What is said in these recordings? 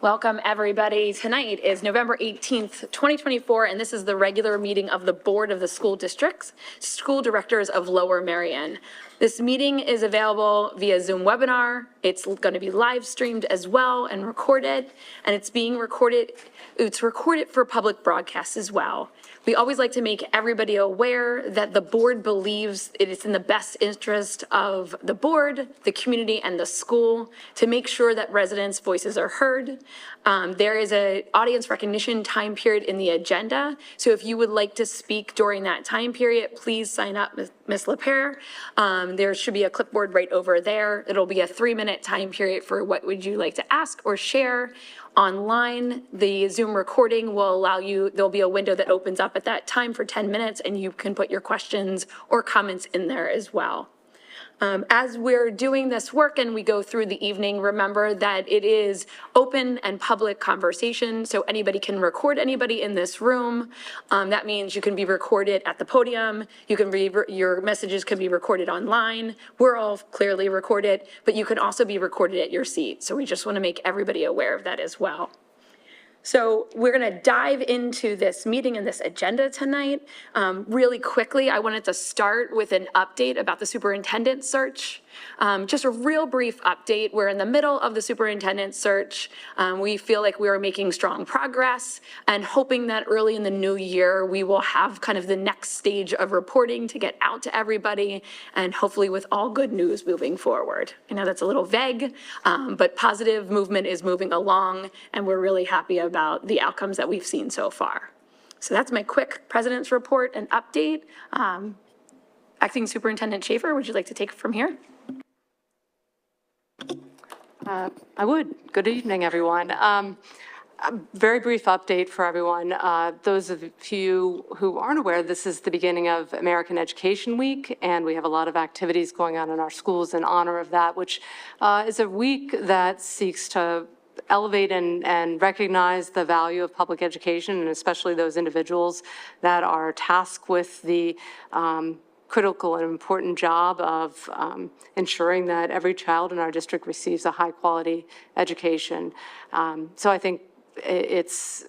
Welcome, everybody. Tonight is November 18th, 2024, and this is the regular meeting of the Board of the School Districts, School Directors of Lower Merion. This meeting is available via Zoom webinar. It's going to be live streamed as well and recorded, and it's being recorded. It's recorded for public broadcast as well. We always like to make everybody aware that the board believes it is in the best interest of the board, the community, and the school to make sure that residents' voices are heard. There is an audience recognition time period in the agenda, so if you would like to speak during that time period, please sign up, Ms. LaPere. There should be a clipboard right over there. It'll be a 3-minute time period for what would you like to ask or share. Online, the Zoom recording will allow you, there'll be a window that opens up at that time for 10 minutes and you can put your questions or comments in there as well. As we're doing this work and we go through the evening, remember that it is open and public conversation, so anybody can record anybody in this room. That means you can be recorded at the podium, you can your messages can be recorded online. We're all clearly recorded, but you can also be recorded at your seat. So we just want to make everybody aware of that as well. So we're going to dive into this meeting and this agenda tonight. Really quickly, I wanted to start with an update about the superintendent search. Just a real brief update. We're in the middle of the superintendent search. We feel like we are making strong progress and hoping that early in the new year, we will have kind of the next stage of reporting to get out to everybody and hopefully with all good news moving forward. I know that's a little vague, but positive movement is moving along and we're really happy about the outcomes that we've seen so far. So that's my quick president's report and update. Acting Superintendent Schaefer, would you like to take it from here? I would. Good evening, everyone. A very brief update for everyone. Those of you who aren't aware, this is the beginning of American Education Week, and we have a lot of activities going on in our schools in honor of that, which is a week that seeks to elevate and recognize the value of public education, and especially those individuals that are tasked with the critical and important job of ensuring that every child in our district receives a high-quality education. So I think it's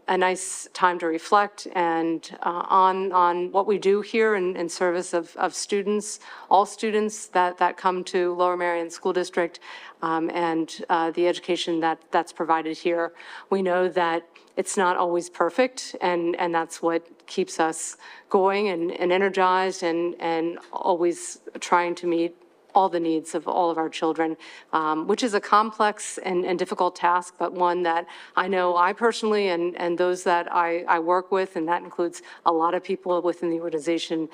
a nice time to reflect and on what we do here in service of students, all students that come to Lower Merion School District, and the education that's provided here. We know that it's not always perfect, and that's what keeps us going and energized and always trying to meet all the needs of all of our children, which is a complex and difficult task, but one that I know I personally and those that I work with, and that includes a lot of people within the organization,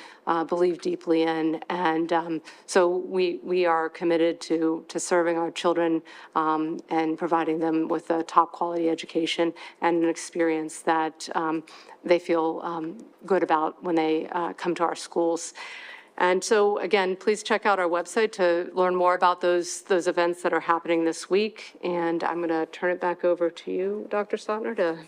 believe deeply in. And so we are committed to serving our children and providing them with a top quality education and an experience that they feel good about when they come to our schools. And so, again, please check out our website to learn more about those events that are happening this week. And I'm going to turn it back over to you, Dr. Stotner, to...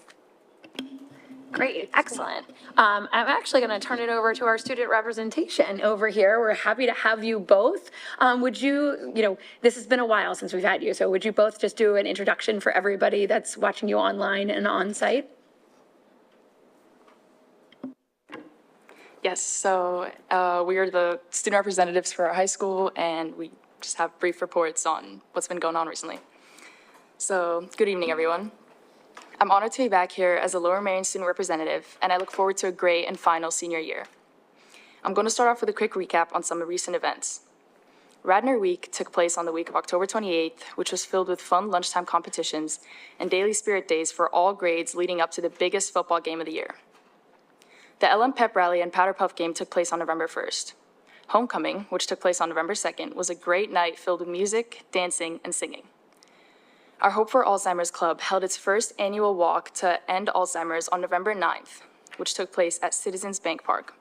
Great, excellent. I'm actually going to turn it over to our student representation over here. We're happy to have you both. Would you, this has been a while since we've had you, so would you both just do an introduction for everybody that's watching you online and on site? Yes, so we are the student representatives for our high school, and we just have brief reports on what's been going on recently. So, good evening, everyone. I'm honored to be back here as a Lower Merion student representative, and I look forward to a great and final senior year. I'm going to start off with a quick recap on some recent events. Radnor Week took place on the week of October 28th, which was filled with fun lunchtime competitions and daily spirit days for all grades leading up to the biggest football game of the year. The LM Pep Rally and Powder Puff game took place on November 1st. Homecoming, which took place on November 2nd, was a great night filled with music, dancing, and singing. Our Hope for Alzheimer's Club held its first annual walk to end Alzheimer's on November 9th, which took place at Citizens Bank Park.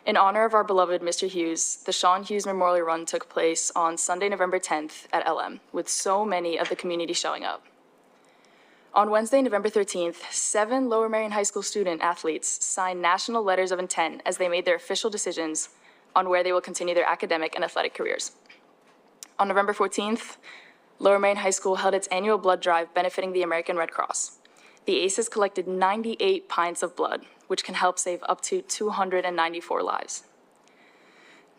In honor of our beloved Mr. Hughes, the Sean Hughes Memorial Run took place on Sunday, November 10th at LM, with so many of the community showing up. On Wednesday, November 13th, 7 Lower Merion High School student athletes signed national letters of intent as they made their official decisions on where they will continue their academic and athletic careers. On November 14th, Lower Marion High School held its annual blood drive benefiting the American Red Cross. The ACEs collected 98 pints of blood, which can help save up to 294 lives.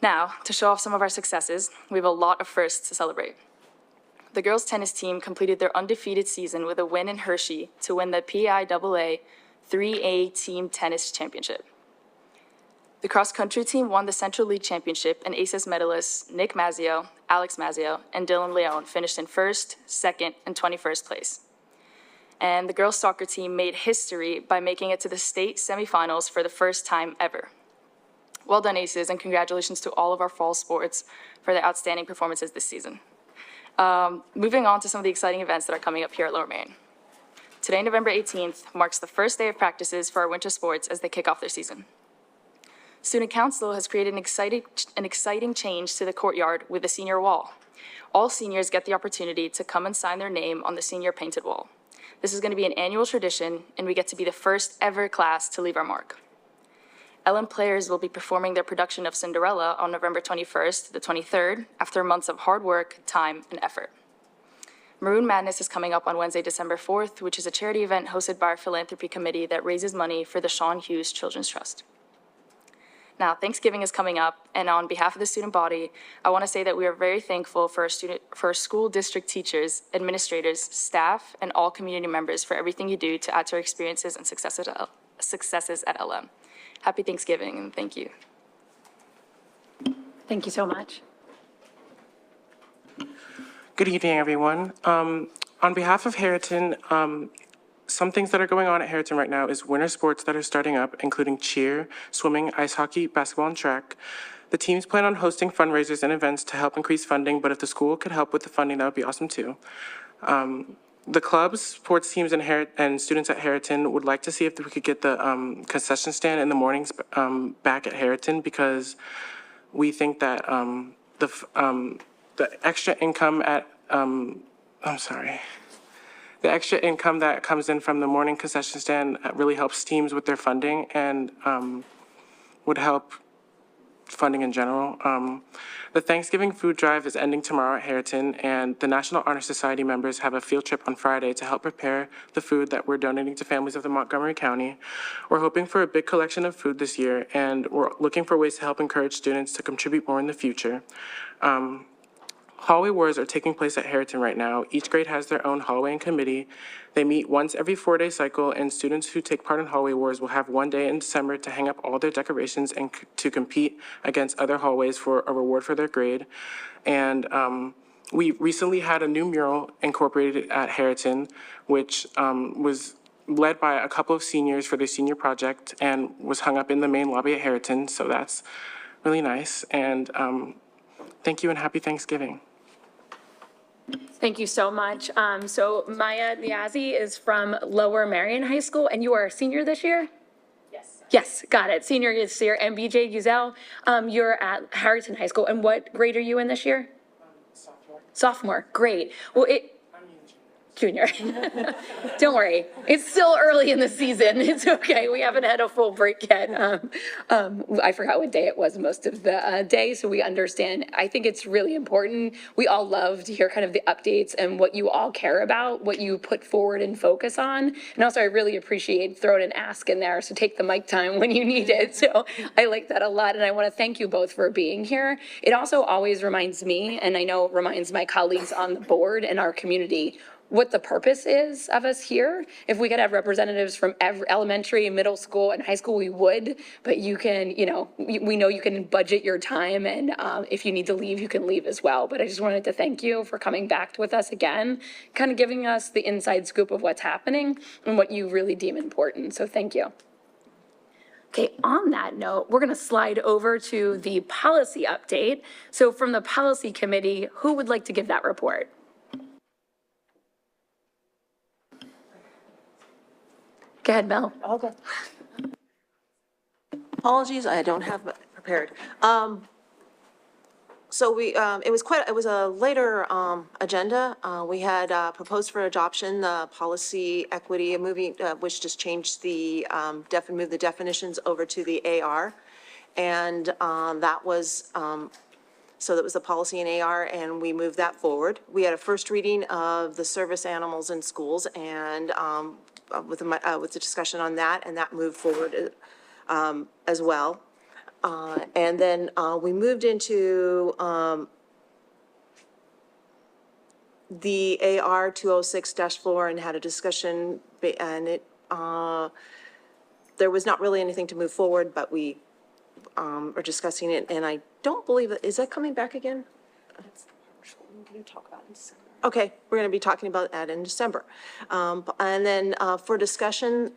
Now, to show off some of our successes, we have a lot of firsts to celebrate. The girls' tennis team completed their undefeated season with a win in Hershey to win the PIAA 3A Team Tennis Championship. The cross-country team won the Central League Championship, and ACES medalists Nick Mazzio, Alex Mazzio, and Dylan Leone finished in 1st, 2nd, and 21st place. And the girls' soccer team made history by making it to the state semifinals for the first time ever. Well done, ACES, and congratulations to all of our fall sports for their outstanding performances this season. Moving on to some of the exciting events that are coming up here at Lower Marion. Today, November 18th, marks the first day of practices for our winter sports as they kick off their season. Student Council has created an exciting change to the courtyard with the senior wall. All seniors get the opportunity to come and sign their name on the senior painted wall. This is going to be an annual tradition, and we get to be the first ever class to leave our mark. LM players will be performing their production of Cinderella on November 21st to the 23rd after months of hard work, time, and effort. Maroon Madness is coming up on Wednesday, December 4th, which is a charity event hosted by our philanthropy committee that raises money for the Sean Hughes Children's Trust. Now, Thanksgiving is coming up, and on behalf of the student body, I want to say that we are very thankful for our school district teachers, administrators, staff, and all community members for everything you do to add to our experiences and successes at LM. Happy Thanksgiving, and thank you. Thank you so much. Good evening, everyone. On behalf of Harriton, some things that are going on at Harriton right now is winter sports that are starting up, including cheer, swimming, ice hockey, basketball, and track. The teams plan on hosting fundraisers and events to help increase funding, but if the school could help with the funding, that would be awesome too. The clubs, sports teams, and students at Harriton would like to see if we could get the concession stand in the mornings back at Harriton, because we think that the extra income at the extra income that comes in from the morning concession stand really helps teams with their funding and would help funding in general. The Thanksgiving food drive is ending tomorrow at Harriton, and the National Honor Society members have a field trip on Friday to help prepare the food that we're donating to families of the Montgomery County. We're hoping for a big collection of food this year, and we're looking for ways to help encourage students to contribute more in the future. Hallway wars are taking place at Harriton right now. Each grade has their own hallway and committee. They meet once every 4-day cycle, and students who take part in hallway wars will have one day in December to hang up all their decorations and to compete against other hallways for a reward for their grade. And we recently had a new mural incorporated at Harriton, which was led by a couple of seniors for their senior project and was hung up in the main lobby at Harriton. So that's really nice. And thank you and happy Thanksgiving. Thank you so much. So Maya Niazi is from Lower Marion High School, and you are a senior this year? Yes. Yes, got it. Senior this year. And BJ Guzel, you're at Harriton High School, and what grade are you in this year? Sophomore, great. Well, Junior. Don't worry. It's still early in the season. It's okay. We haven't had a full break yet. I forgot what day it was most of the day, so we understand. I think it's really important. We all love to hear kind of the updates and what you all care about, what you put forward and focus on. And also, I really appreciate throwing an ask in there, so take the mic time when you need it. So I like that a lot, and I want to thank you both for being here. It also always reminds me, and I know it reminds my colleagues on the board and our community, what the purpose is of us here. If we could have representatives from every elementary, middle school, and high school, we would. But you can, we know you can budget your time, and if you need to leave, you can leave as well. But I just wanted to thank you for coming back with us again, kind of giving us the inside scoop of what's happening and what you really deem important. So thank you. Okay, on that note, we're going to slide over to the policy update. So from the policy committee, who would like to give that report? Go ahead, Mel. Okay. Apologies, I don't have it prepared. So it was a later agenda. We had proposed for adoption the policy equity moving, which just changed the moved the definitions over to the AR, and that was So that was the policy in AR, and we moved that forward. We had a first reading of the service animals in schools, and with the discussion on that, and that moved forward as well. And then we moved into the AR 206-4 and had a discussion, and there was not really anything to move forward, but we are discussing it, and I don't believe, is that coming back again? Okay, we're going to be talking about that in December. And then for discussion,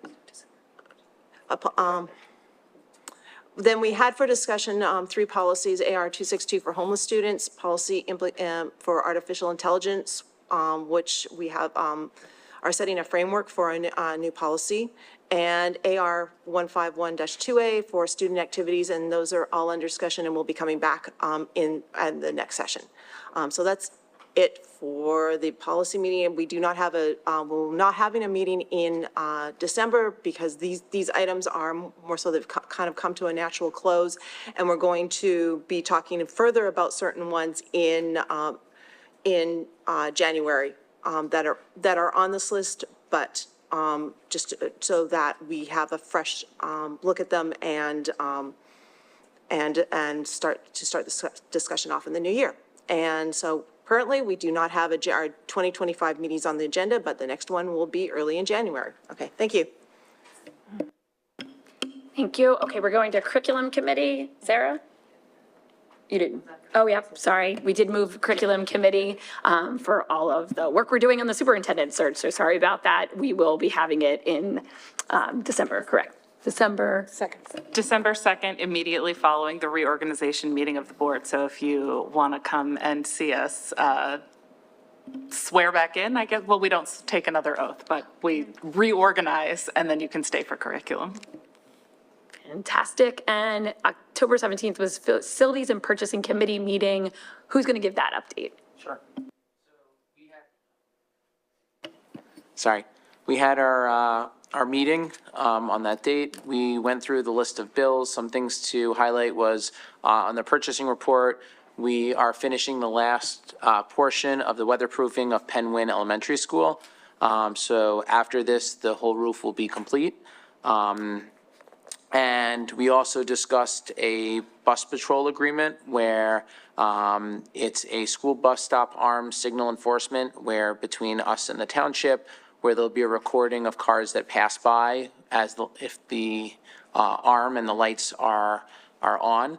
then we had for discussion three policies: AR 262 for homeless students, policy for artificial intelligence, which we have are setting a framework for a new policy, and AR 151-2A for student activities, and those are all under discussion and will be coming back in the next session. So that's it for the policy meeting, and we do not have we're not having a meeting in December because these items are more so they've kind of come to a natural close, and we're going to be talking further about certain ones in January that are on this list, but just so that we have a fresh look at them and start this discussion off in the new year. And so currently, we do not have our 2025 meetings on the agenda, but the next one will be early in January. Okay, thank you. Thank you. Okay, we're going to curriculum committee. Sarah? You didn't? Oh, yeah, sorry. We did move curriculum committee for all of the work we're doing on the superintendent search, so sorry about that. We will be having it in December, correct? December 2nd. December 2nd, immediately following the reorganization meeting of the board. So if you want to come and see us swear back in, I guess, well, we don't take another oath, but we reorganize and then you can stay for curriculum. Fantastic. And October 17th was facilities and purchasing committee meeting. Who's going to give that update? Sure. Sorry, we had our meeting on that date. We went through the list of bills. Some things to highlight was on the purchasing report, we are finishing the last portion of the weatherproofing of Penwyn Elementary School. So after this, the whole roof will be complete. And we also discussed a bus patrol agreement where it's a school bus stop arm signal enforcement where between us and the township, where there'll be a recording of cars that pass by if the arm and the lights are on.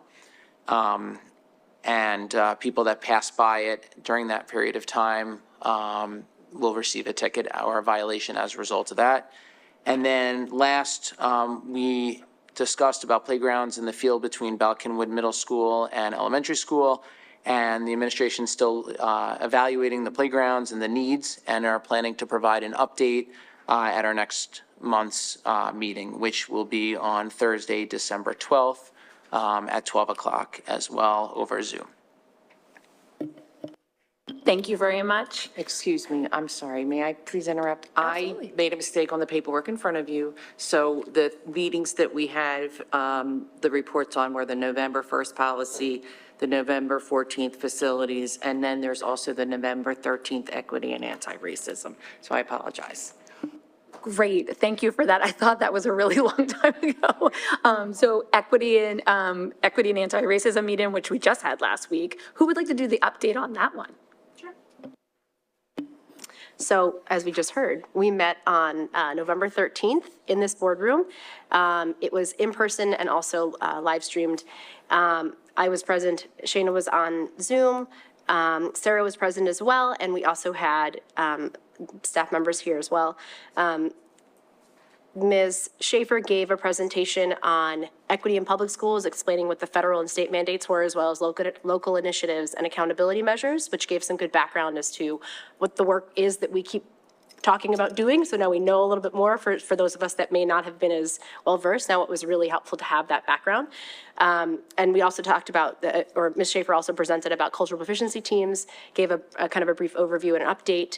And people that pass by it during that period of time will receive a ticket or a violation as a result of that. And then last, we discussed about playgrounds in the field between Balkenwood Middle School and Elementary School. And the administration's still evaluating the playgrounds and the needs and are planning to provide an update at our next month's meeting, which will be on Thursday, December 12th at 12 o'clock as well over Zoom. Thank you very much. Excuse me, I'm sorry, may I please interrupt? Absolutely. I made a mistake on the paperwork in front of you. So the meetings that we have, the reports on were the November 1st policy, the November 14th facilities, and then there's also the November 13th equity and anti-racism. So I apologize. Great, thank you for that. I thought that was a really long time ago. So equity and anti-racism meeting, which we just had last week. Who would like to do the update on that one? So as we just heard, we met on November 13th in this boardroom. It was in person and also live streamed. I was present, Shayna was on Zoom, Sarah was present as well, and we also had staff members here as well. Ms. Schaefer gave a presentation on equity in public schools, explaining what the federal and state mandates were, as well as local initiatives and accountability measures, which gave some good background as to what the work is that we keep talking about doing. So now we know a little bit more for those of us that may not have been as well versed. Now it was really helpful to have that background. And we also talked about, Ms. Schaefer also presented about cultural proficiency teams, gave a kind of a brief overview and an update.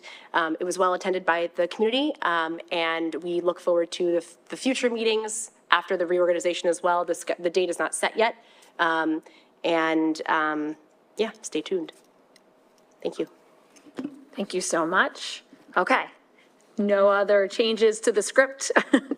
It was well attended by the community, and we look forward to the future meetings after the reorganization as well. The date is not set yet. yeah, stay tuned. Thank you. Thank you so much. Okay. No other changes to the script.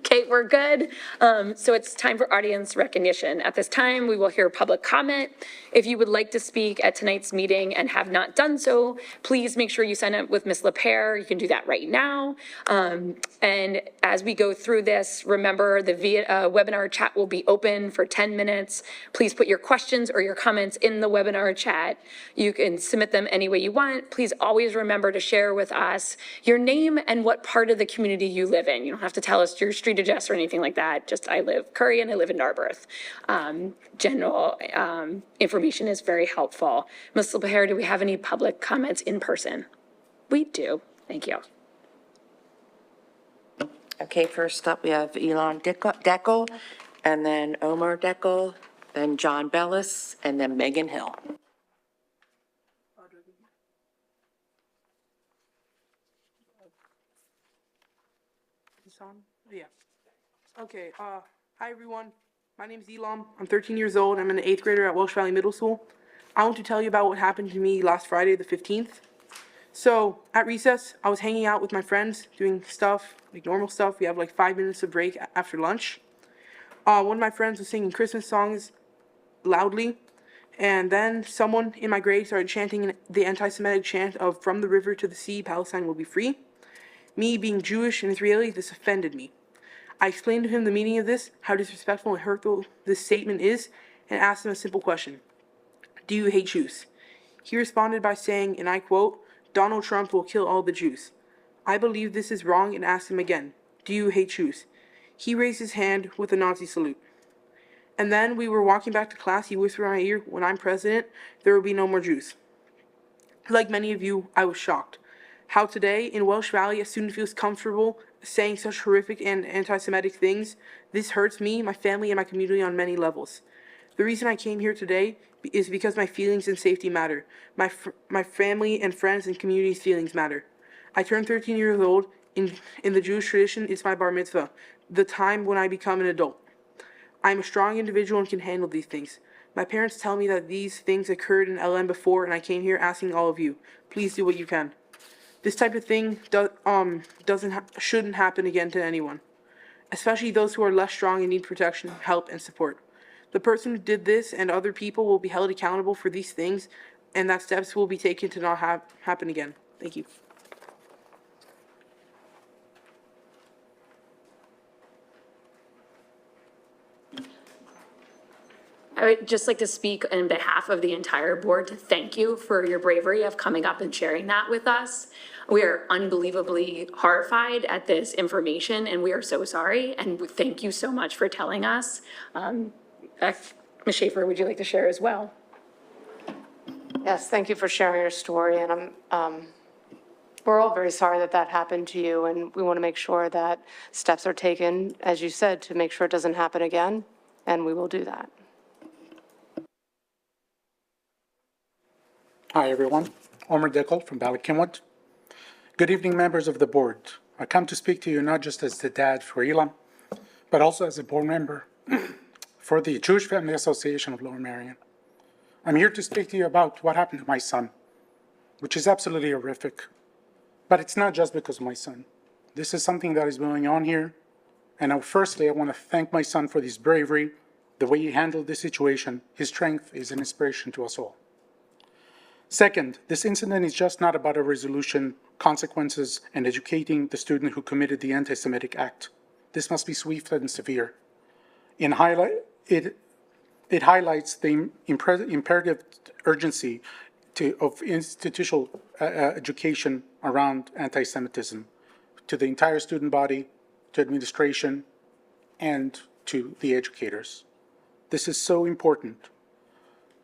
Kate, we're good. So it's time for audience recognition. At this time, we will hear public comment. If you would like to speak at tonight's meeting and have not done so, please make sure you sign up with Ms. LaPere. You can do that right now. And as we go through this, remember the webinar chat will be open for 10 minutes. Please put your questions or your comments in the webinar chat. You can submit them any way you want. Please always remember to share with us your name and what part of the community you live in. You don't have to tell us your street address or anything like that. Just I live Curry and I live in Narberth. General information is very helpful. Ms. LaPere, do we have any public comments in person? We do. Thank you. Okay, first up, we have Elon Deckel, and then Omar Deckel, then John Bellis, and then Megan Hill. Yeah. Okay, hi everyone. My name's Elam. I'm 13 years old. I'm an 8th grader at Welsh Valley Middle School. I want to tell you about what happened to me last Friday, the 15th. So, at recess, I was hanging out with my friends, doing stuff, like normal stuff. We have like 5 minutes of break after lunch. One of my friends was singing Christmas songs loudly, and then someone in my grade started chanting the anti-Semitic chant of "From the river to the sea, Palestine will be free." Me, being Jewish and Israeli, this offended me. I explained to him the meaning of this, how disrespectful and hurtful this statement is, and asked him a simple question. Do you hate Jews? He responded by saying, and I quote, "Donald Trump will kill all the Jews." I believe this is wrong and asked him again, do you hate Jews? He raised his hand with a Nazi salute. And then we were walking back to class, he whispered in my ear, when I'm president, there will be no more Jews. Like many of you, I was shocked. How today, in Welsh Valley, a student feels comfortable saying such horrific and anti-Semitic things. This hurts me, my family, and my community on many levels. The reason I came here today is because my feelings and safety matter. My family and friends and community's feelings matter. I turned 13 years old. In the Jewish tradition, it's my bar mitzvah, the time when I become an adult. I'm a strong individual and can handle these things. My parents tell me that these things occurred in LM before, and I came here asking all of you, please do what you can. This type of thing shouldn't happen again to anyone, especially those who are less strong and need protection, help, and support. The person who did this and other people will be held accountable for these things, and that steps will be taken to not happen again. Thank you. I would just like to speak on behalf of the entire board to thank you for your bravery of coming up and sharing that with us. We are unbelievably horrified at this information, and we are so sorry, and thank you so much for telling us. Ms. Schaefer, would you like to share as well? Yes, thank you for sharing your story, and we're all very sorry that that happened to you, and we want to make sure that steps are taken, as you said, to make sure it doesn't happen again, and we will do that. Hi, everyone. Omar Dickel from Ballykinwood. Good evening, members of the board. I come to speak to you not just as the dad for Elam, but also as a board member for the Jewish Family Association of Lower Merion. I'm here to speak to you about what happened to my son, which is absolutely horrific. But it's not just because of my son. This is something that is going on here. And firstly, I want to thank my son for his bravery, the way he handled this situation. His strength is an inspiration to us all. Second, this incident is just not about a resolution, consequences, and educating the student who committed the anti-Semitic act. This must be swift and severe. It highlights the imperative urgency of institutional education around anti-Semitism to the entire student body, to administration, and to the educators. This is so important.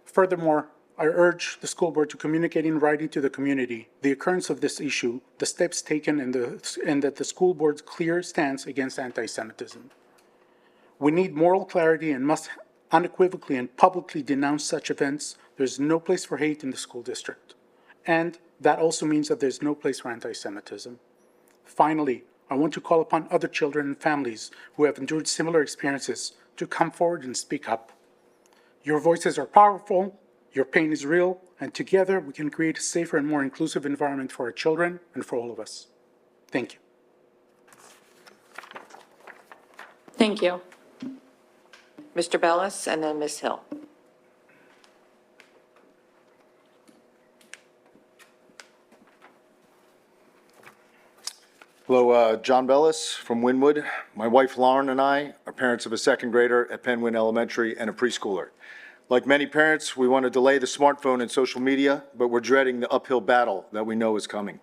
Furthermore, I urge the school board to communicate in writing to the community the occurrence of this issue, the steps taken, and that the school board's clear stance against anti-Semitism. We need moral clarity and must unequivocally and publicly denounce such events. There's no place for hate in the school district. And that also means that there's no place for anti-Semitism. Finally, I want to call upon other children and families who have endured similar experiences to come forward and speak up. Your voices are powerful. Your pain is real, and together we can create a safer and more inclusive environment for our children and for all of us. Thank you. Thank you. Mr. Bellis and then Ms. Hill. Hello, John Bellis from Wynwood. My wife Lauren and I are parents of a second grader at Penn Wynn Elementary and a preschooler. Like many parents, we want to delay the smartphone and social media, but we're dreading the uphill battle that we know is coming.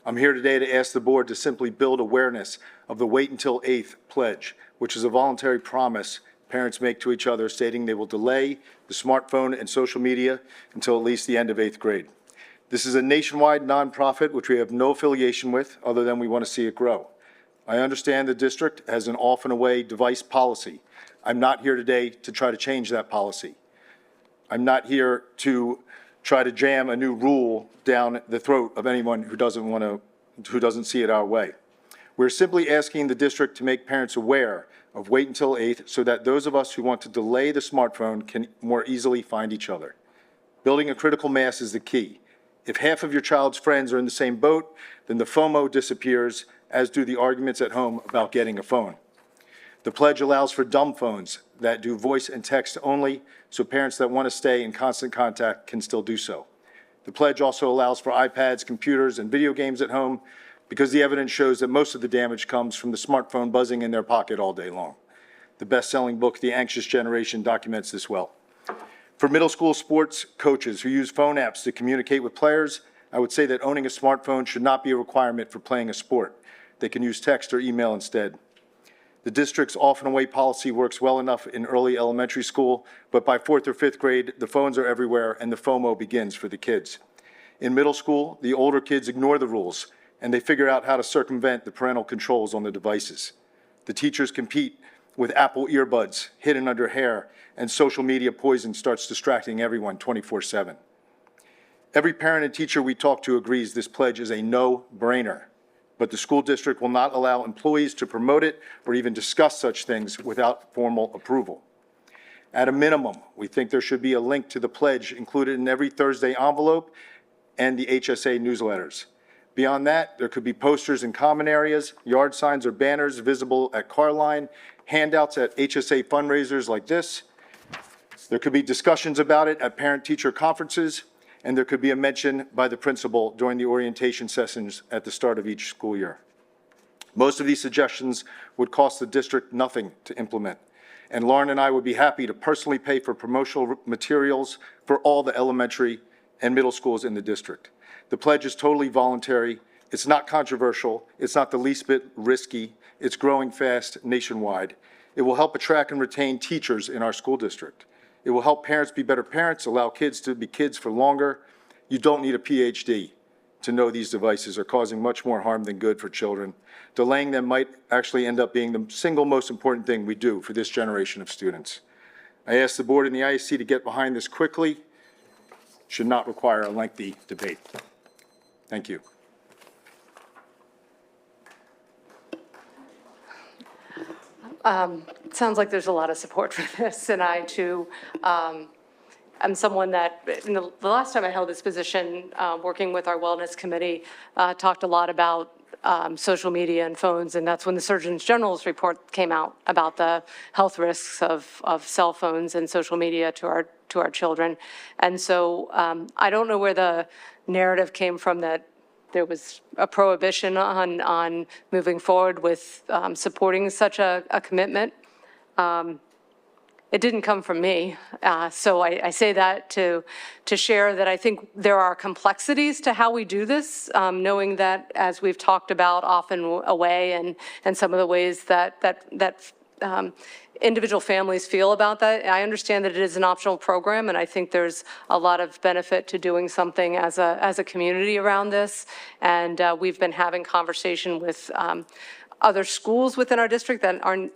I'm here today to ask the board to simply build awareness of the Wait Until 8th pledge, which is a voluntary promise parents make to each other stating they will delay the smartphone and social media until at least the end of 8th grade. This is a nationwide nonprofit which we have no affiliation with other than we want to see it grow. I understand the district has an off and away device policy. I'm not here today to try to change that policy. I'm not here to try to jam a new rule down the throat of anyone who doesn't see it our way. We're simply asking the district to make parents aware of Wait Until 8th so that those of us who want to delay the smartphone can more easily find each other. Building a critical mass is the key. If half of your child's friends are in the same boat, then the FOMO disappears, as do the arguments at home about getting a phone. The pledge allows for dumb phones that do voice and text only, so parents that want to stay in constant contact can still do so. The pledge also allows for iPads, computers, and video games at home because the evidence shows that most of the damage comes from the smartphone buzzing in their pocket all day long. The best-selling book, The Anxious Generation, documents this well. For middle school sports coaches who use phone apps to communicate with players, I would say that owning a smartphone should not be a requirement for playing a sport. They can use text or email instead. The district's off and away policy works well enough in early elementary school, but by 4th or 5th grade, the phones are everywhere and the FOMO begins for the kids. In middle school, the older kids ignore the rules and they figure out how to circumvent the parental controls on the devices. The teachers compete with Apple earbuds hidden under hair, and social media poison starts distracting everyone 24/7. Every parent and teacher we talk to agrees this pledge is a no-brainer, but the school district will not allow employees to promote it or even discuss such things without formal approval. At a minimum, we think there should be a link to the pledge included in every Thursday envelope and the HSA newsletters. Beyond that, there could be posters in common areas, yard signs or banners visible at car line, handouts at HSA fundraisers like this. There could be discussions about it at parent-teacher conferences, and there could be a mention by the principal during the orientation sessions at the start of each school year. Most of these suggestions would cost the district nothing to implement, and Lauren and I would be happy to personally pay for promotional materials for all the elementary and middle schools in the district. The pledge is totally voluntary. It's not controversial. It's not the least bit risky. It's growing fast nationwide. It will help attract and retain teachers in our school district. It will help parents be better parents, allow kids to be kids for longer. You don't need a PhD to know these devices are causing much more harm than good for children. Delaying them might actually end up being the single most important thing we do for this generation of students. I ask the board and the IEC to get behind this quickly. Should not require a lengthy debate. Thank you. Sounds like there's a lot of support for this, and I too am someone that, in the last time I held this position, working with our wellness committee, talked a lot about social media and phones, and that's when the Surgeon General's report came out about the health risks of cell phones and social media to our children. And so I don't know where the narrative came from that there was a prohibition on moving forward with supporting such a commitment. It didn't come from me. So I say that to share that I think there are complexities to how we do this, knowing that, as we've talked about, often away and some of the ways that individual families feel about that. I understand that it is an optional program, and I think there's a lot of benefit to doing something as a community around this. And we've been having conversation with other schools within our district that are,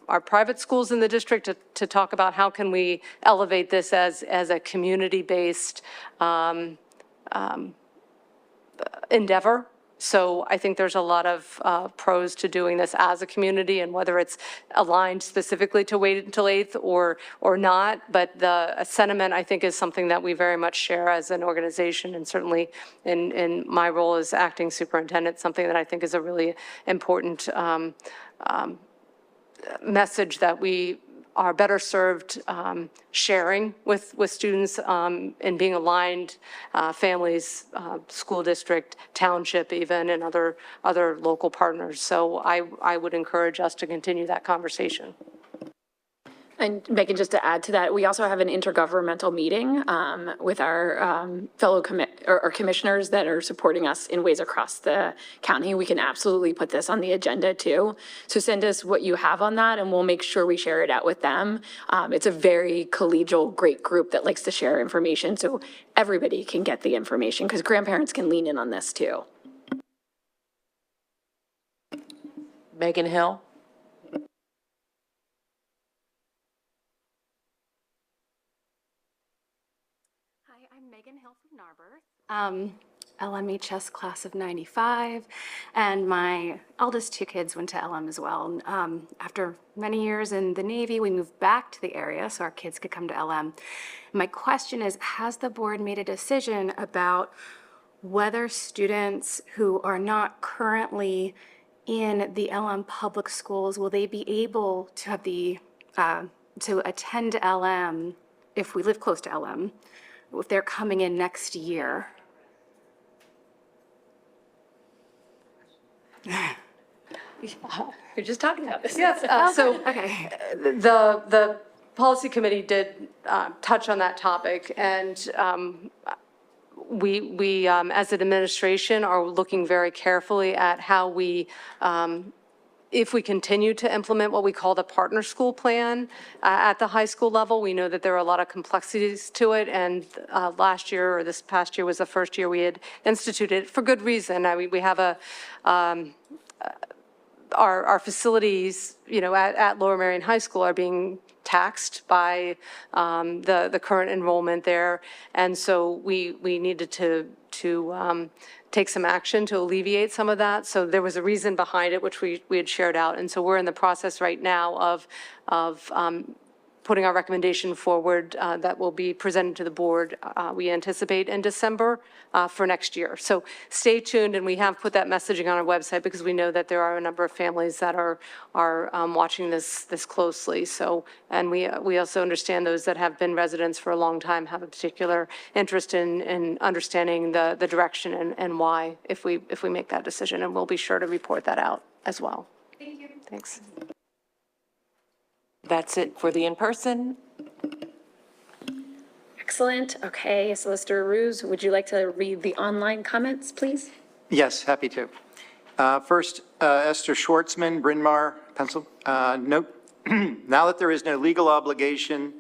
our private schools in the district to talk about how can we elevate this as a community-based endeavor So I think there's a lot of pros to doing this as a community, and whether it's aligned specifically to wait until 8th or not, but the sentiment, I think, is something that we very much share as an organization, and certainly in my role as acting superintendent, something that I think is a really important message that we are better served sharing with students and being aligned, families, school district, township even, and other local partners. So I would encourage us to continue that conversation. And Megan, just to add to that, we also have an intergovernmental meeting with our fellow commissioners that are supporting us in ways across the county. We can absolutely put this on the agenda too. So send us what you have on that and we'll make sure we share it out with them. It's a very collegial, great group that likes to share information so everybody can get the information because grandparents can lean in on this too. Megan Hill? I'm Megan Hill from Narberth, LMHS class of 95, and my eldest two kids went to LM as well. After many years in the Navy, we moved back to the area so our kids could come to LM. My question is, has the board made a decision about whether students who are not currently in the LM public schools, will they be able to have the, to attend LM if we live close to LM? If they're coming in next year. We're just talking about this. Yes, so Okay. the policy committee did touch on that topic, and we as an administration are looking very carefully at how we if we continue to implement what we call the partner school plan at the high school level. We know that there are a lot of complexities to it, and last year or this past year was the first year we had instituted it for good reason. We have our facilities, you know, at Lower Merion High School are being taxed by the current enrollment there, and so we needed to take some action to alleviate some of that. So there was a reason behind it, which we had shared out. And so we're in the process right now of putting our recommendation forward that will be presented to the board, we anticipate in December for next year. So stay tuned, and we have put that messaging on our website because we know that there are a number of families that are watching this closely. So, and we also understand those that have been residents for a long time have a particular interest in understanding the direction and why if we make that decision, and we'll be sure to report that out as well. Thank you. Thanks. That's it for the in-person. Excellent. Okay, Solicitor Ruse, would you like to read the online comments, please? Yes, happy to. First, Esther Schwartzman, Bryn Mawr, Pennsylvania. Note, now that there is no legal obligation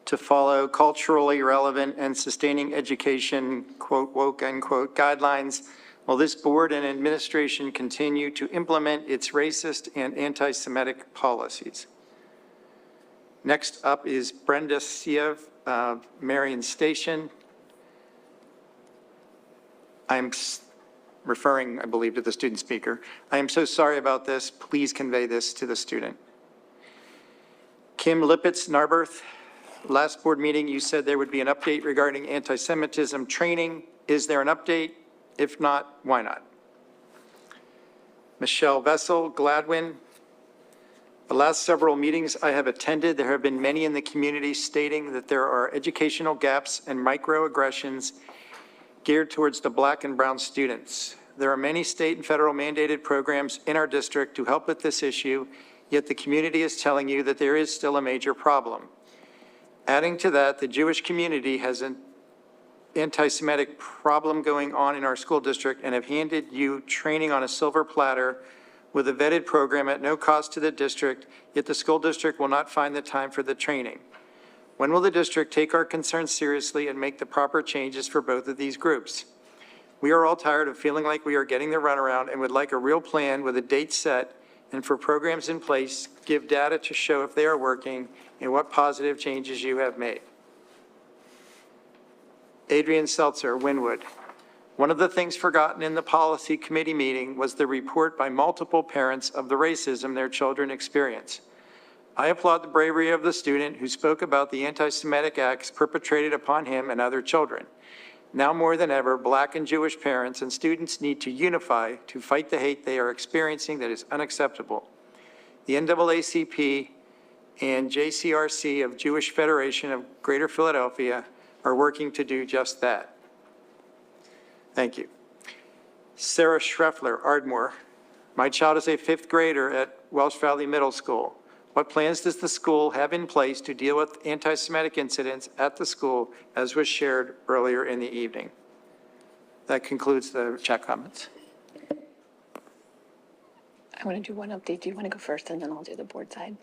to follow culturally relevant and sustaining education, quote, woke, unquote, guidelines, will this board and administration continue to implement its racist and anti-Semitic policies? Next up is Brenda Siev, Marion Station. I'm referring, I believe, to the student speaker. I am so sorry about this. Please convey this to the student. Kim Lippitz, Narberth. Last board meeting, you said there would be an update regarding anti-Semitism training. Is there an update? If not, why not? Michelle Vessel, Gladwin. The last several meetings I have attended, there have been many in the community stating that there are educational gaps and microaggressions geared towards the Black and brown students. There are many state and federal mandated programs in our district to help with this issue, yet the community is telling you that there is still a major problem. Adding to that, the Jewish community has an anti-Semitic problem going on in our school district and have handed you training on a silver platter with a vetted program at no cost to the district, yet the school district will not find the time for the training. When will the district take our concerns seriously and make the proper changes for both of these groups? We are all tired of feeling like we are getting the runaround and would like a real plan with a date set and for programs in place, give data to show if they are working and what positive changes you have made. Adrian Seltzer, Wynwood. One of the things forgotten in the policy committee meeting was the report by multiple parents of the racism their children experience. I applaud the bravery of the student who spoke about the anti-Semitic acts perpetrated upon him and other children. Now more than ever, Black and Jewish parents and students need to unify to fight the hate they are experiencing that is unacceptable. The NAACP and JCRC of Jewish Federation of Greater Philadelphia are working to do just that. Thank you. Sarah Schreffler, Ardmore. My child is a 5th grader at Welsh Valley Middle School. What plans does the school have in place to deal with anti-Semitic incidents at the school, as was shared earlier in the evening? That concludes the chat comments. I want to do one update. Do you want to go first, and then I'll do the board side?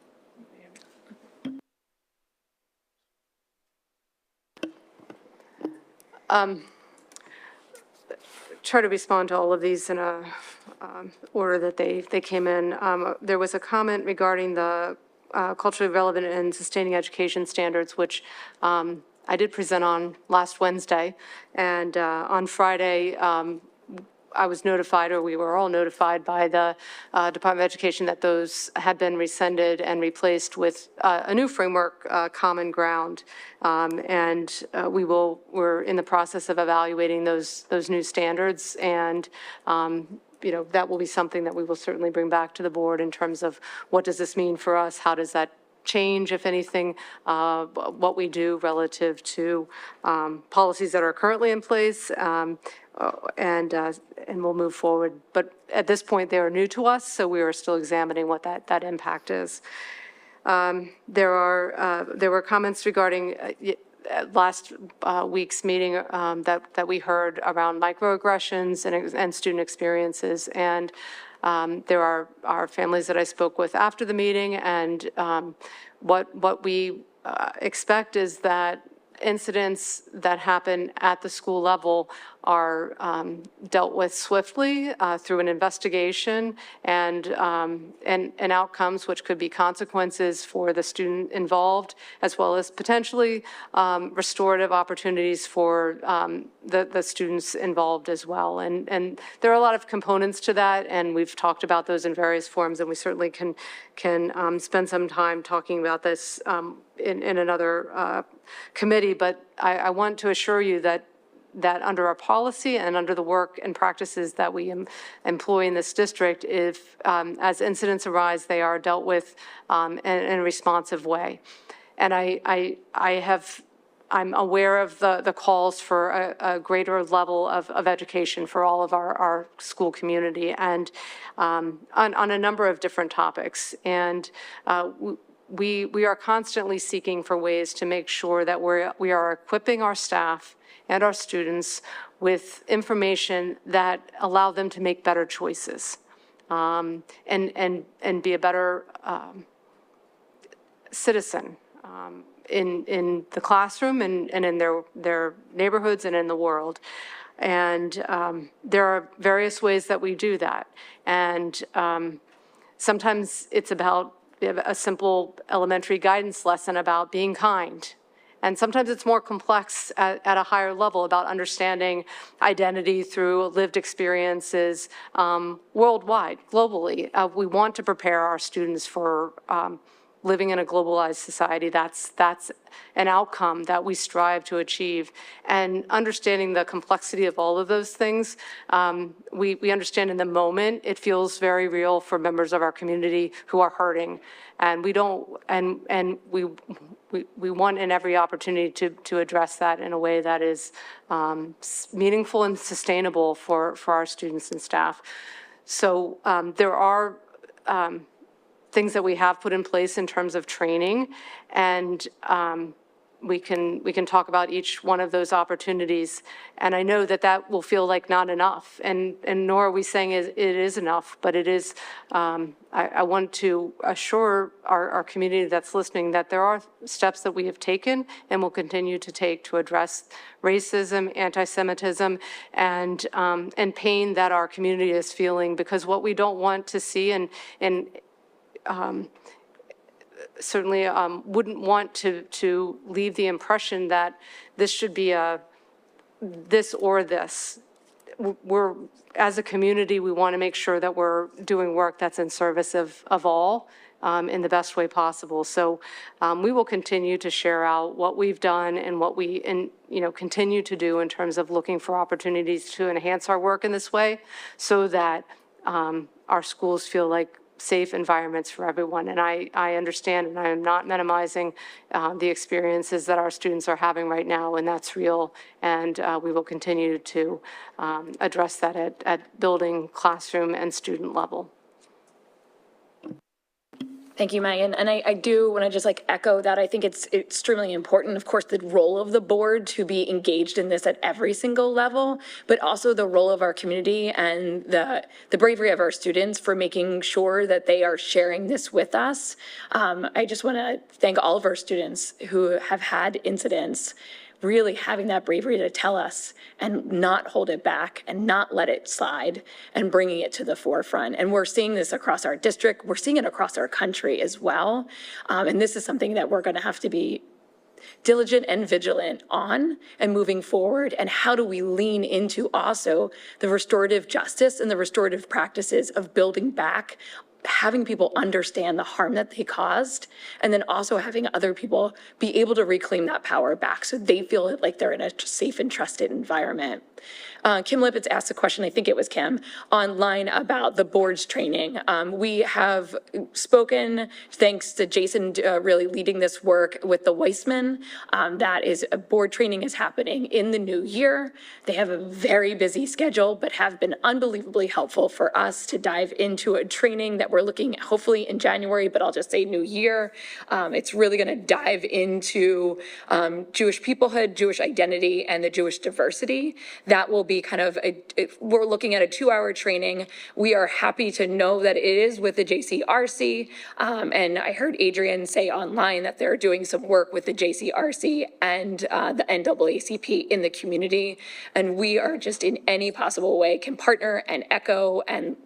Try to respond to all of these in a order that they came in. There was a comment regarding the culturally relevant and sustaining education standards, which I did present on last Wednesday. And on Friday, I was notified, or we were all notified by the Department of Education that those had been rescinded and replaced with a new framework, Common Ground. We're in the process of evaluating those new standards, and that will be something that we will certainly bring back to the board in terms of what does this mean for us? How does that change, if anything, what we do relative to policies that are currently in place, and we'll move forward. But at this point, they are new to us, so we are still examining what that impact is. There were comments regarding last week's meeting that we heard around microaggressions and student experiences. And there are families that I spoke with after the meeting, and what we expect is that incidents that happen at the school level are dealt with swiftly through an investigation and outcomes, which could be consequences for the student involved, as well as potentially restorative opportunities for the students involved as well. And there are a lot of components to that, and we've talked about those in various forms, and we certainly can spend some time talking about this in another committee. But I want to assure you that under our policy and under the work and practices that we employ in this district, if as incidents arise, they are dealt with in a responsive way. And I'm aware of the calls for a greater level of education for all of our school community, and on a number of different topics. And we are constantly seeking for ways to make sure that we are equipping our staff and our students with information that allow them to make better choices, and be a better citizen in the classroom and in their neighborhoods and in the world. And there are various ways that we do that. And sometimes it's about a simple elementary guidance lesson about being kind. And sometimes it's more complex at a higher level about understanding identity through lived experiences worldwide, globally. We want to prepare our students for living in a globalized society. That's an outcome that we strive to achieve. And understanding the complexity of all of those things, we understand in the moment, it feels very real for members of our community who are hurting. And we don't, and we want in every opportunity to address that in a way that is meaningful and sustainable for our students and staff. So there are things that we have put in place in terms of training, and we can talk about each one of those opportunities. And I know that will feel like not enough, and nor are we saying it is enough, but it is. I want to assure our community that's listening that there are steps that we have taken and will continue to take to address racism, anti-Semitism, and pain that our community is feeling. Because what we don't want to see, and certainly wouldn't want to leave the impression that this should be this or this. we're, as a community, we want to make sure that we're doing work that's in service of all in the best way possible. So we will continue to share out what we've done and what we, continue to do in terms of looking for opportunities to enhance our work in this way so that our schools feel like safe environments for everyone. And I understand, and I am not minimizing the experiences that our students are having right now, and that's real. And we will continue to address that at building, classroom, and student level. Thank you, Megan. And I do want to just echo that. I think it's extremely important, of course, the role of the board to be engaged in this at every single level, but also the role of our community and the bravery of our students for making sure that they are sharing this with us. I just want to thank all of our students who have had incidents, really having that bravery to tell us and not hold it back and not let it slide and bringing it to the forefront. And we're seeing this across our district. We're seeing it across our country as well. And this is something that we're going to have to be diligent and vigilant on and moving forward. And how do we lean into also the restorative justice and the restorative practices of building back, having people understand the harm that they caused, and then also having other people be able to reclaim that power back so they feel like they're in a safe and trusted environment. Kim Lippitz asked a question, I think it was Kim, online about the board's training. We have spoken, thanks to Jason really leading this work with the Weissman. That is, a board training is happening in the new year. They have a very busy schedule, but have been unbelievably helpful for us to dive into a training that we're looking at hopefully in January, but I'll just say new year. It's really going to dive into Jewish peoplehood, Jewish identity, and the Jewish diversity. That will be kind of we're looking at a 2-hour training. We are happy to know that it is with the JCRC. And I heard Adrian say online that they're doing some work with the JCRC and the NAACP in the community. And we are just in any possible way can partner and echo and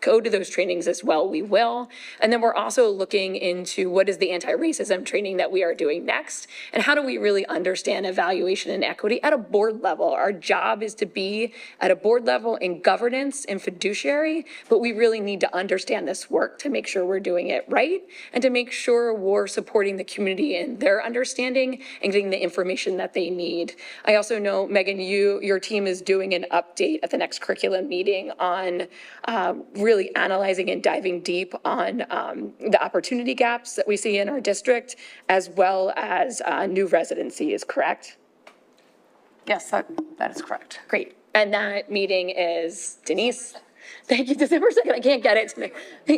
go to those trainings as well, we will. And then we're also looking into what is the anti-racism training that we are doing next, and how do we really understand evaluation and equity at a board level. Our job is to be at a board level in governance and fiduciary, but we really need to understand this work to make sure we're doing it right and to make sure we're supporting the community in their understanding and getting the information that they need. I also know, Megan, your team is doing an update at the next curriculum meeting on really analyzing and diving deep on the opportunity gaps that we see in our district, as well as new residencies, correct? Yes, that is correct. Great. And that meeting is, Denise? Thank you, December 2nd. I can't get it.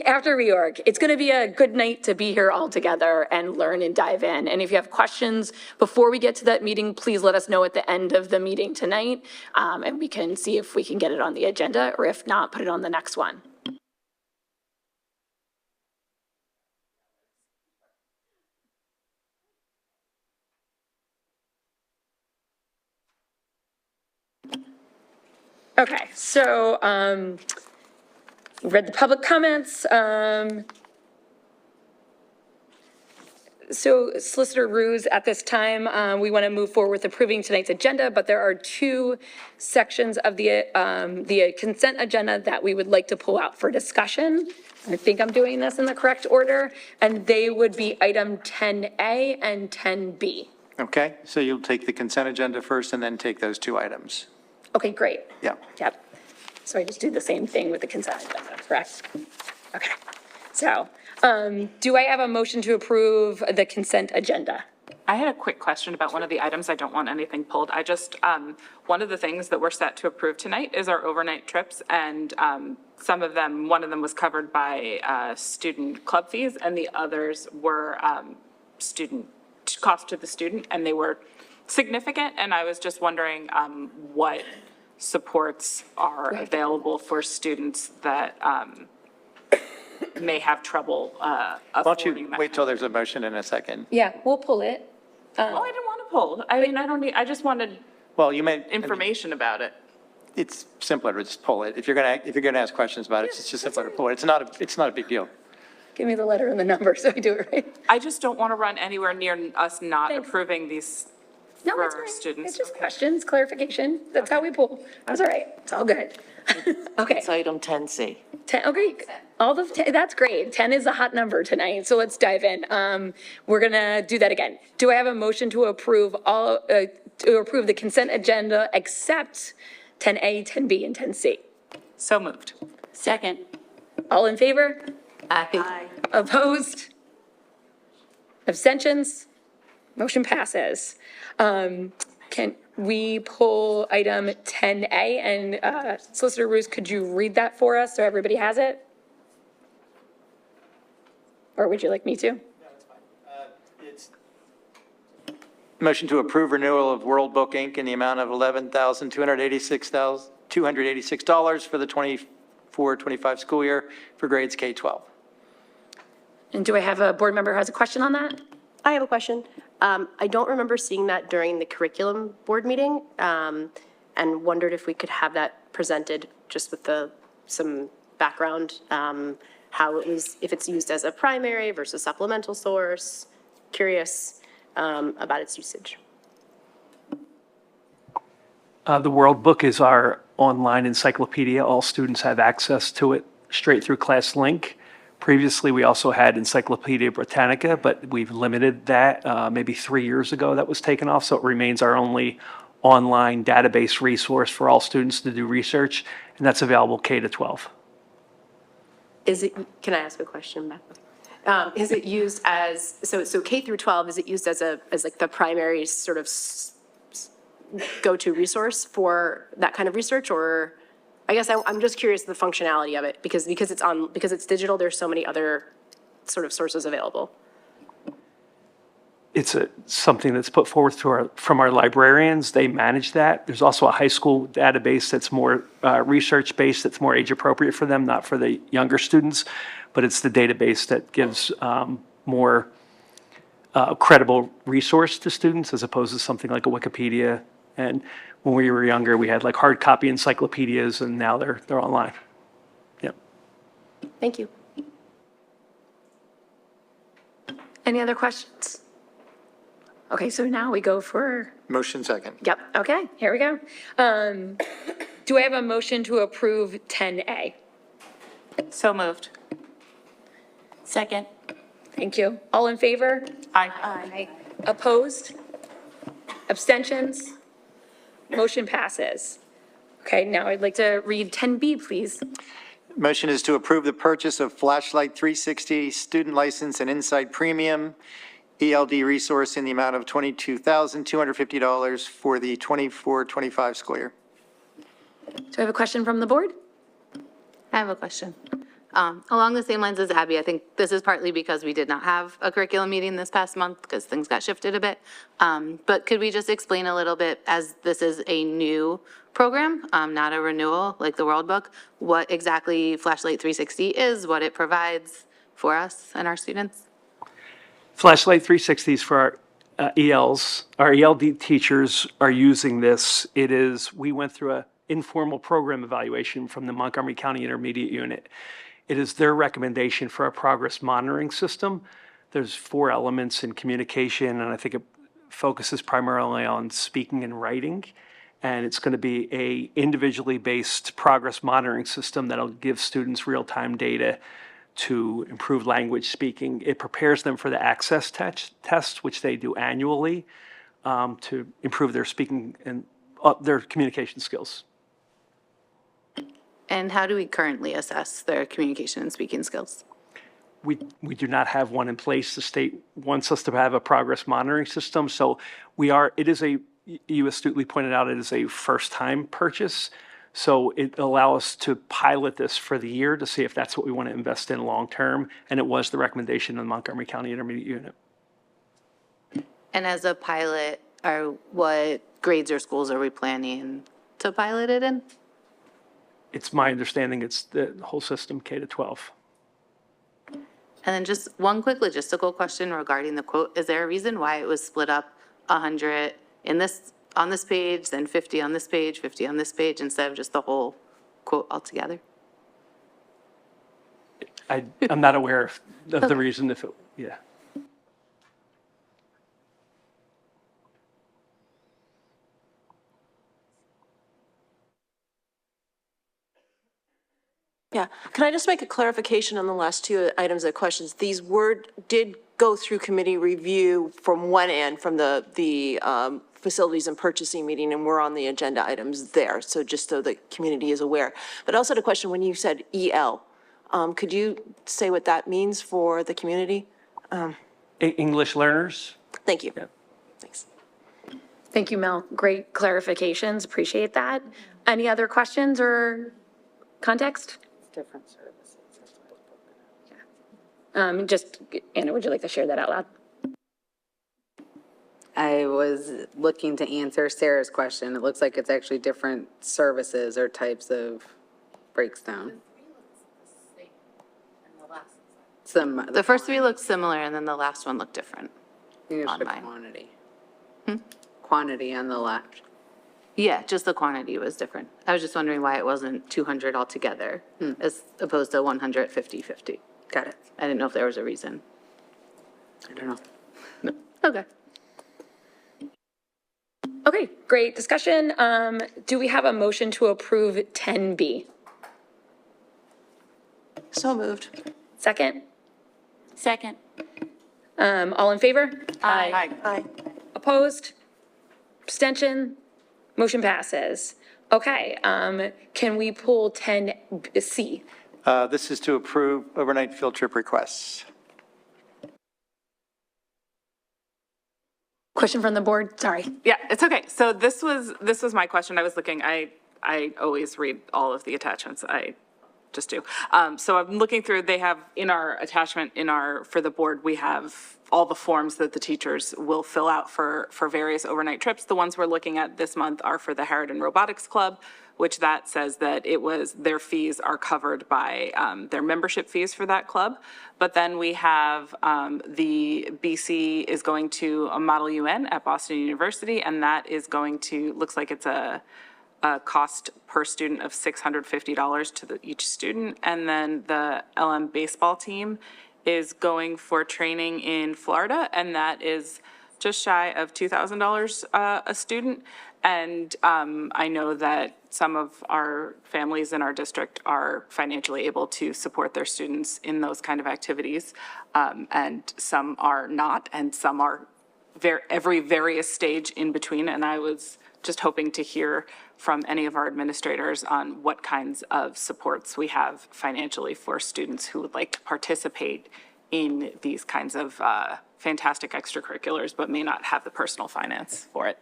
After reorg. It's going to be a good night to be here all together and learn and dive in. And if you have questions before we get to that meeting, please let us know at the end of the meeting tonight. And we can see if we can get it on the agenda, or if not, put it on the next one. Okay, so read the public comments. So Solicitor Ruse, at this time, we want to move forward with approving tonight's agenda, but there are 2 sections of the consent agenda that we would like to pull out for discussion. I think I'm doing this in the correct order, and they would be item 10A and 10B. Okay, so you'll take the consent agenda first and then take those 2 items. Okay, great. Yeah. Yep. So I just do the same thing with the consent agenda, correct? Okay. So, do I have a motion to approve the consent agenda? I had a quick question about one of the items. I don't want anything pulled. I just, one of the things that we're set to approve tonight is our overnight trips. And some of them, one of them was covered by student club fees, and the others were student cost to the student, and they were significant. And I was just wondering what supports are available for students that may have trouble Why don't you affording that. wait till there's a motion in a second? Yeah, we'll pull it. Oh, I didn't want to pull. I mean, I don't need, I just wanted Well, you may, information about it. it's simpler to just pull it. If you're gonna ask questions about it, it's just simpler to pull it. It's not a big deal. Give me the letter and the number so I do it right. I just don't want to run anywhere near us not approving these No, for it's our fine. students. It's just questions, clarification. That's how we pull. That's all right. It's all good. Okay. It's item 10C. 10, okay, that's great. 10 is a hot number tonight, so let's dive in. We're gonna do that again. Do I have a motion to approve to approve the consent agenda except 10A, 10B, and 10C? So moved. Second. All in favor? Aye. Opposed? Abstentions? Motion passes. Can we pull item 10A, and Solicitor Roos, could you read that for us so everybody has it? Or would you like me to? Motion to approve renewal of World Book Inc. in the amount of $11,286 for the 24-25 school year for grades K-12. And do I have a board member who has a question on that? I have a question. I don't remember seeing that during the curriculum board meeting, and wondered if we could have that presented just with some background, how it was, if it's used as a primary versus supplemental source. Curious about its usage. The World Book is our online encyclopedia. All students have access to it straight through class link. Previously, we also had Encyclopedia Britannica, but we've limited that. Maybe 3 years ago, that was taken off, so it remains our only online database resource for all students to do research, and that's available K to 12. Can I ask a question, Beth? Is it used as, so K through 12, is it used as like the primary sort of go-to resource for that kind of research? Or I guess I'm just curious the functionality of it because it's digital, there's so many other sort of sources available. It's something that's put forward from our librarians. They manage that. There's also a high school database that's more research-based, that's more age-appropriate for them, not for the younger students, but it's the database that gives more credible resource to students as opposed to something like a Wikipedia. And when we were younger, we had like hard copy encyclopedias, and now they're online. Yep. Thank you. Any other questions? Okay, so now we go for, Motion second. yep, okay, here we go. Do I have a motion to approve 10A? So moved. Second. Thank you. All in favor? Aye. Opposed? Abstentions? Motion passes. Okay, now I'd like to read 10B, please. Motion is to approve the purchase of Flashlight 360 student license and Insight Premium ELD resource in the amount of $22,250 for the 24-25 school year. Do I have a question from the board? I have a question. Along the same lines as Abby, I think this is partly because we did not have a curriculum meeting this past month because things got shifted a bit. But could we just explain a little bit, as this is a new program, not a renewal like the World Book, what exactly Flashlight 360 is, what it provides for us and our students? Flashlight 360 is for our ELs. Our ELD teachers are using this. We went through an informal program evaluation from the Montgomery County Intermediate Unit. It is their recommendation for a progress monitoring system. There's 4 elements in communication, and I think it focuses primarily on speaking and writing. And it's going to be a individually based progress monitoring system that'll give students real-time data to improve language speaking. It prepares them for the access test, which they do annually, to improve their speaking and their communication skills. And how do we currently assess their communication and speaking skills? We do not have one in place. The state wants us to have a progress monitoring system. So you astutely pointed out, it is a first-time purchase. So it allows us to pilot this for the year to see if that's what we want to invest in long-term. And it was the recommendation of the Montgomery County Intermediate Unit. And as a pilot, what grades or schools are we planning to pilot it in? It's my understanding it's the whole system, K to 12. And then just one quick logistical question regarding the quote. Is there a reason why it was split up 100 on this page, then 50 on this page, 50 on this page, instead of just the whole quote altogether? I'm not aware of the reason yeah. Yeah, can I just make a clarification on the last two items of questions? These did go through committee review from one end, from the facilities and purchasing meeting, and we're on the agenda items there, so just so the community is aware. But also the question, when you said EL, could you say what that means for the community? English learners? Thank you. Yeah. Thanks. Thank you, Mel. Great clarifications. Appreciate that. Any other questions or context? Different services. Just, Anna, would you like to share that out loud? I was looking to answer Sarah's question. It looks like it's actually different services or types of breaks down. The first three look similar, and then the last one looked different on mine. Quantity. Quantity on the left. Yeah, just the quantity was different. I was just wondering why it wasn't 200 altogether, as opposed to 100, 50, 50. Got it. I didn't know if there was a reason. I don't know. No. Okay. Okay, great discussion. Do we have a motion to approve 10B? So moved. Second? Second. All in favor? Aye. Aye. Opposed? Abstention? Motion passes. Okay, can we pull 10C? This is to approve overnight field trip requests. Question from the board? Sorry. Yeah, it's okay. So this was my question. I was looking, I always read all of the attachments. I just do. So I'm looking through, they have in our attachment, for the board, we have all the forms that the teachers will fill out for various overnight trips. The ones we're looking at this month are for the Harridan Robotics Club, which that says that their fees are covered by their membership fees for that club. But then we have the BC is going to a Model UN at Boston University, and that is going to, looks like it's a cost per student of $650 to each student. And then the LM baseball team is going for training in Florida, and that is just shy of $2,000 a student. And I know that some of our families in our district are financially able to support their students in those kind of activities, and some are not, and some are every various stage in between. And I was just hoping to hear from any of our administrators on what kinds of supports we have financially for students who would like to participate in these kinds of fantastic extracurriculars, but may not have the personal finance for it.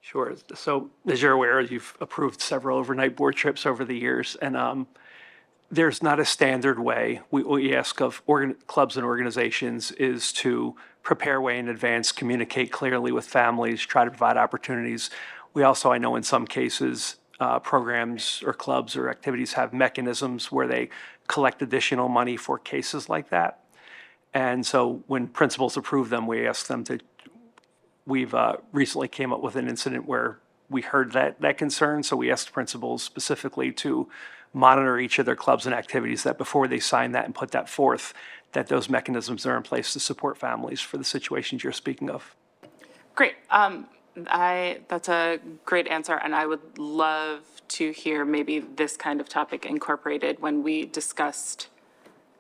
Sure. So as you're aware, you've approved several overnight board trips over the years, and there's not a standard way. What we ask of clubs and organizations is to prepare way in advance, communicate clearly with families, try to provide opportunities. We also, I know in some cases, programs or clubs or activities have mechanisms where they collect additional money for cases like that. And so when principals approve them, we ask them to, we've recently came up with an incident where we heard that concern. So we asked principals specifically to monitor each of their clubs and activities, that before they sign that and put that forth, that those mechanisms are in place to support families for the situations you're speaking of. Great. That's a great answer, and I would love to hear maybe this kind of topic incorporated when we discussed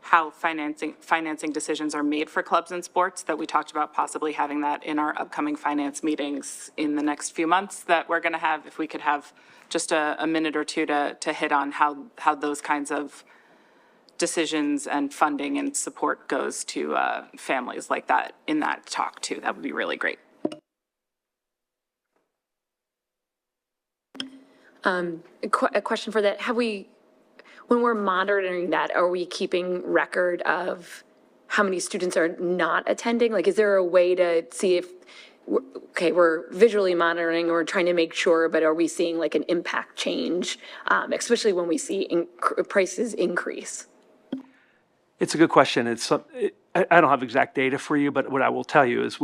how financing decisions are made for clubs and sports, that we talked about possibly having that in our upcoming finance meetings in the next few months that we're going to have. If we could have just a minute or two to hit on how those kinds of decisions and funding and support goes to families like that in that talk too, that would be really great. A question for that. When we're monitoring that, are we keeping record of how many students are not attending? Like, is there a way to see if, we're visually monitoring, we're trying to make sure, but are we seeing like an impact change, especially when we see prices increase? It's a good question. I don't have exact data for you, but what I will tell you is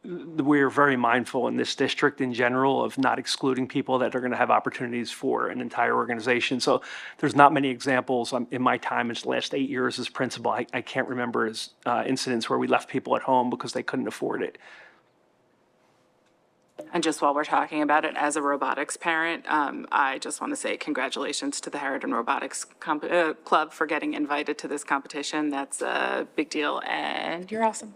we're very mindful in this district in general of not excluding people that are going to have opportunities for an entire organization. So there's not many examples in my time in the last 8 years as principal. I can't remember incidents where we left people at home because they couldn't afford it. And just while we're talking about it, as a robotics parent, I just want to say congratulations to the Harridan Robotics Club for getting invited to this competition. That's a big deal, and you're awesome.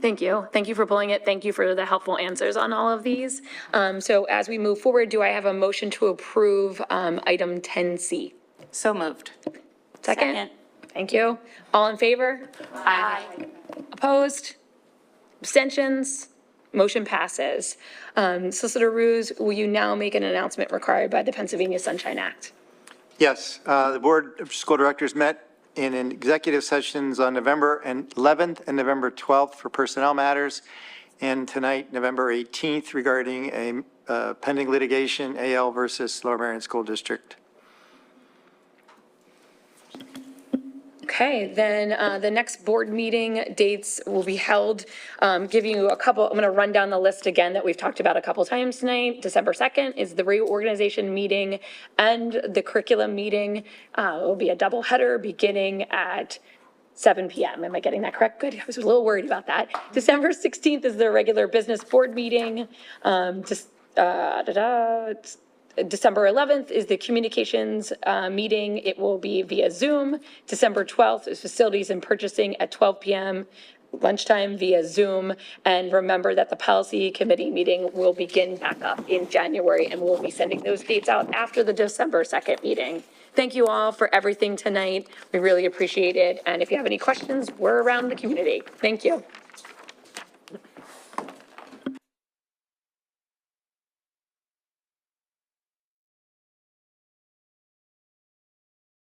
Thank you. Thank you for pulling it. Thank you for the helpful answers on all of these. So as we move forward, do I have a motion to approve item 10C? So moved. Second? Thank you. All in favor? Aye. Opposed? Abstentions? Motion passes. Solicitor Ruse, will you now make an announcement required by the Pennsylvania Sunshine Act? Yes, the Board of School Directors met in an executive sessions on November 11th and November 12th for personnel matters, and tonight, November 18th, regarding a pending litigation, AL versus Lower Merion School District. Okay, then the next board meeting dates will be held, giving you a couple, I'm going to run down the list again that we've talked about a couple times tonight. December 2nd is the reorganization meeting and the curriculum meeting. It will be a double header beginning at 7 p.m. Am I getting that correct? Good. I was a little worried about that. December 16th is the regular business board meeting. December 11th is the communications meeting. It will be via Zoom. December 12th is facilities and purchasing at 12 p.m. lunchtime via Zoom. And remember that the policy committee meeting will begin back up in January, and we'll be sending those dates out after the December 2nd meeting. Thank you all for everything tonight. We really appreciate it. And if you have any questions, we're around the community. Thank you.